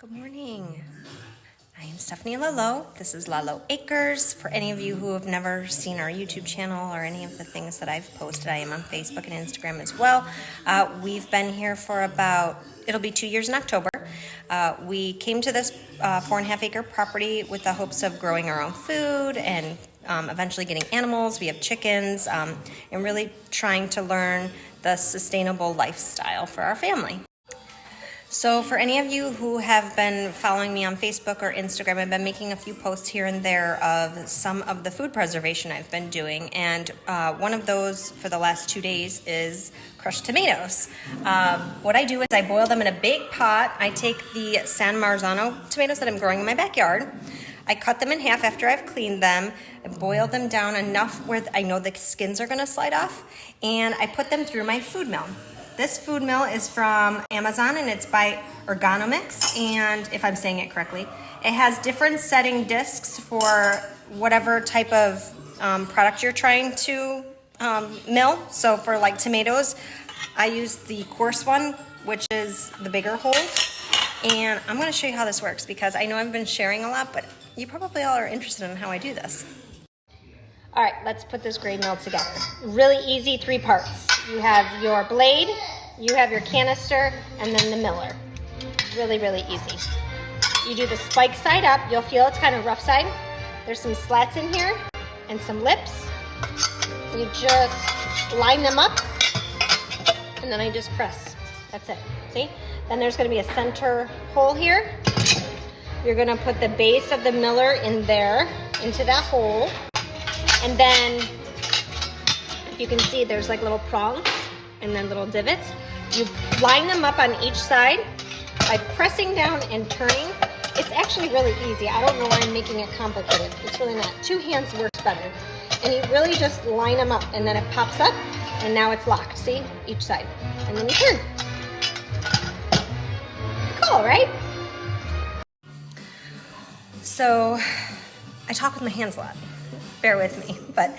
Good morning. I am Stephanie Lalo. This is Lalo Acres. For any of you who have never seen our YouTube channel or any of the things that I've posted, I am on Facebook and Instagram as well. We've been here for it'll be 2 years in October. We came to this 4.5 acre property with the hopes of growing our own food and eventually getting animals. We have chickens and really trying to learn the sustainable lifestyle for our family. So for any of you who have been following me on Facebook or Instagram, I've been making a few posts here and there of some of the food preservation I've been doing. And one of those for the last 2 days is crushed tomatoes. What I do is I boil them in a big pot. I take the San Marzano tomatoes that I'm growing in my backyard. I cut them in half after I've cleaned them. I boil them down enough where I know the skins are gonna slide off. And I put them through my food mill. This food mill is from Amazon and it's by Oregano Mix, and if I'm saying it correctly, it has different setting discs for whatever type of product you're trying to mill. So for like tomatoes, I use the coarse one, which is the bigger hole. And I'm gonna show you how this works because I know I've been sharing a lot, but you probably all are interested in how I do this. All right, let's put this grade mill together. Really easy, 3 parts. You have your blade, you have your canister, and then the miller. Really, really easy. You do the spike side up. You'll feel it's kind of rough side. There's some slats in here and some lips. You just line them up, and then I just press. That's it, see? Then there's gonna be a center hole here. You're gonna put the base of the miller in there, into that hole. And then, if you can see, there's like little prongs and then little divots. You line them up on each side by pressing down and turning. It's actually really easy. I don't know why I'm making it complicated. It's really not. 2 hands works better. And you really just line them up and then it pops up and now it's locked. See? Each side. And then you turn. Cool, right? So, I talk with my hands a lot. Bear with me. But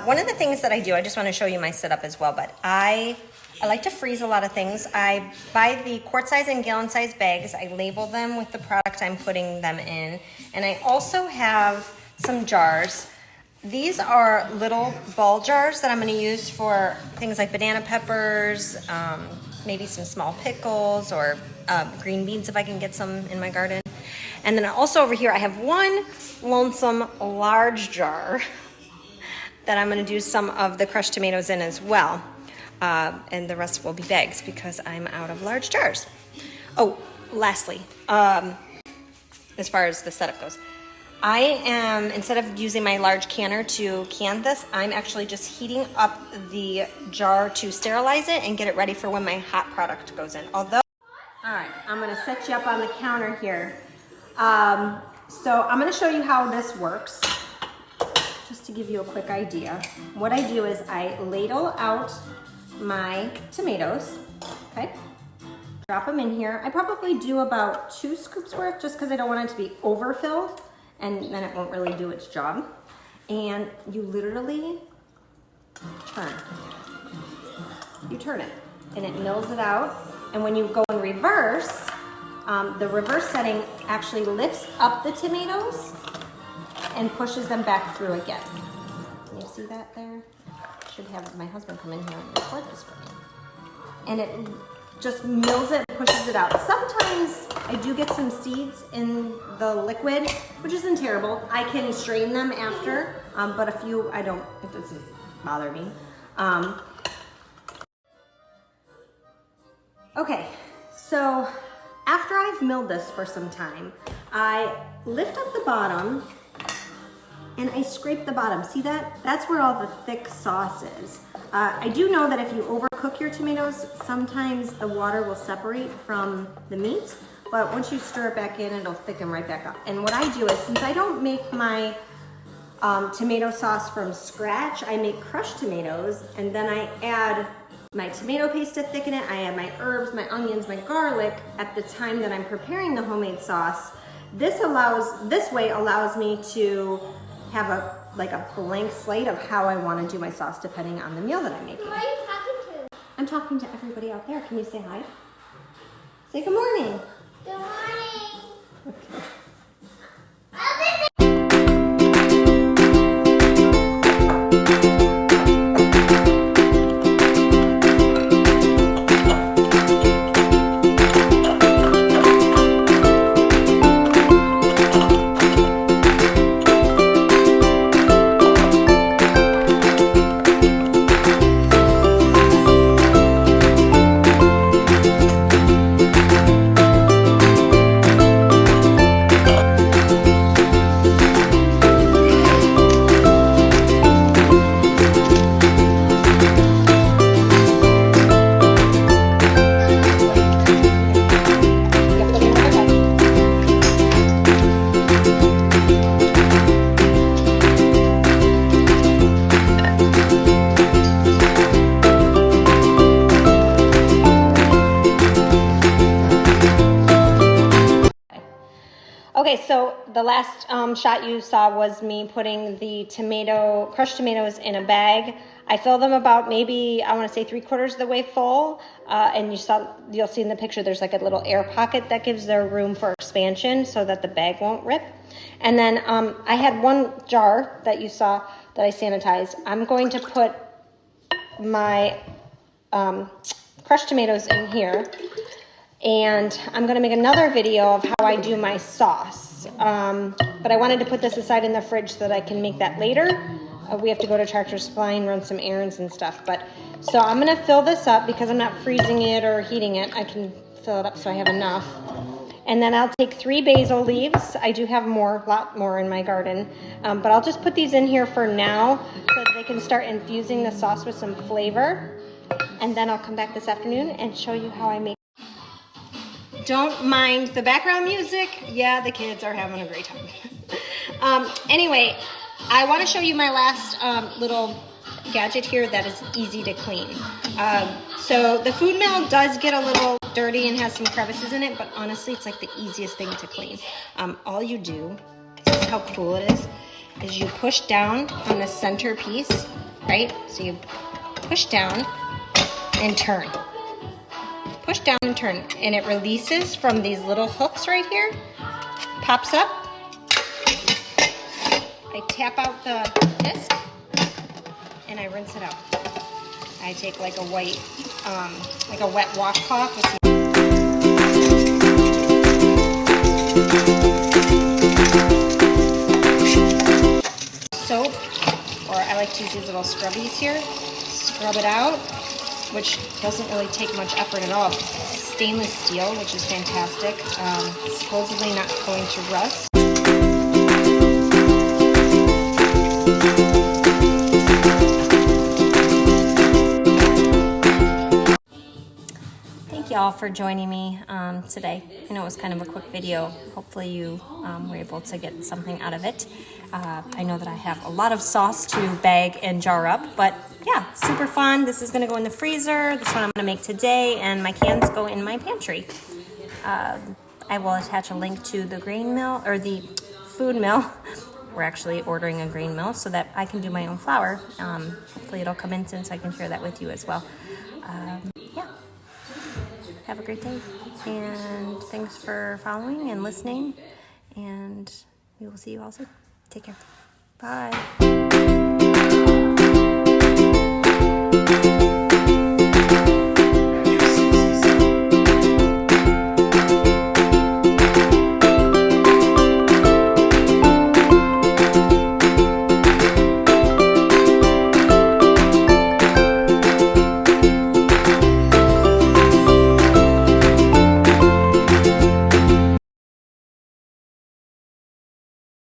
one of the things that I do, I just want to show you my setup as well, but I like to freeze a lot of things. I buy the quart size and gallon size bags. I label them with the product I'm putting them in. And I also have some jars. These are little ball jars that I'm going to use for things like banana peppers, maybe some small pickles or green beans if I can get some in my garden. And then also over here, I have one lonesome large jar that I'm gonna do some of the crushed tomatoes in as well. And the rest will be bags because I'm out of large jars. Oh, lastly, as far as the setup goes, I am, instead of using my large canner to can this, I'm actually just heating up the jar to sterilize it and get it ready for when my hot product goes in. All right, I'm gonna set you up on the counter here. So I'm going to show you how this works, just to give you a quick idea. What I do is I ladle out my tomatoes, okay? Drop them in here. I probably do about 2 scoops worth just because I don't want it to be overfilled and then it won't really do its job. And you literally turn. You turn it and it mills it out. And when you go in reverse, the reverse setting actually lifts up the tomatoes and pushes them back through again. Can you see that there? I should have my husband come in here and record this for me. And it just mills it and pushes it out. Sometimes I do get some seeds in the liquid, which isn't terrible. I can strain them after, but a few I don't, it doesn't bother me. Okay, so after I've milled this for some time, I lift up the bottom and I scrape the bottom. See that? That's where all the thick sauce is. I do know that if you overcook your tomatoes, sometimes the water will separate from the meat, but once you stir it back in, it'll thicken right back up. And what I do is, since I don't make my tomato sauce from scratch, I make crushed tomatoes and then I add my tomato paste to thicken it. I add my herbs, my onions, my garlic at the time that I'm preparing the homemade sauce. This way allows me to have a blank slate of how I want to do my sauce depending on the meal that I'm making. Who are you talking to? I'm talking to everybody out there. Can you say hi? Say good morning. Good morning. Okay, so the last shot you saw was me putting the crushed tomatoes in a bag. I fill them about maybe, I want to say 3/4 of the way full. And you'll see in the picture, there's like a little air pocket that gives there room for expansion so that the bag won't rip. And then I had one jar that you saw that I sanitized. I'm going to put my crushed tomatoes in here. And I'm going to make another video of how I do my sauce. But I wanted to put this aside in the fridge so that I can make that later. We have to go to Tractor Supply and run some errands and stuff. So I'm going to fill this up because I'm not freezing it or heating it. I can fill it up so I have enough. And then I'll take 3 basil leaves. I do have a lot more in my garden. But I'll just put these in here for now so that they can start infusing the sauce with some flavor. And then I'll come back this afternoon and show you how I make. Don't mind the background music. Yeah, the kids are having a great time. Anyway, I want to show you my last little gadget here that is easy to clean. So the food mill does get a little dirty and has some crevices in it, but honestly, it's like the easiest thing to clean. All you do, this is how cool it is you push down on the center piece, right? So you push down and turn. Push down and turn, and it releases from these little hooks right here, pops up. I tap out the disc, and I rinse it out. I take like a white, like a wet washcloth with some soap, or I like to use these little scrubbies here. Scrub it out, which doesn't really take much effort at all. Stainless steel, which is fantastic. Supposedly not going to rust. Thank y'all for joining me today. I know it was kind of a quick video. Hopefully you were able to get something out of it. I know that I have a lot of sauce to bag and jar up, but yeah, super fun. This is gonna go in the freezer. This one I'm gonna make today, and my cans go in my pantry. I will attach a link to the grain mill, or the food mill. We're actually ordering a grain mill so that I can do my own flour. Hopefully it'll come in soon so I can share that with you as well. Yeah, have a great day, and thanks for following and listening, and we will see you all soon. Take care. Bye.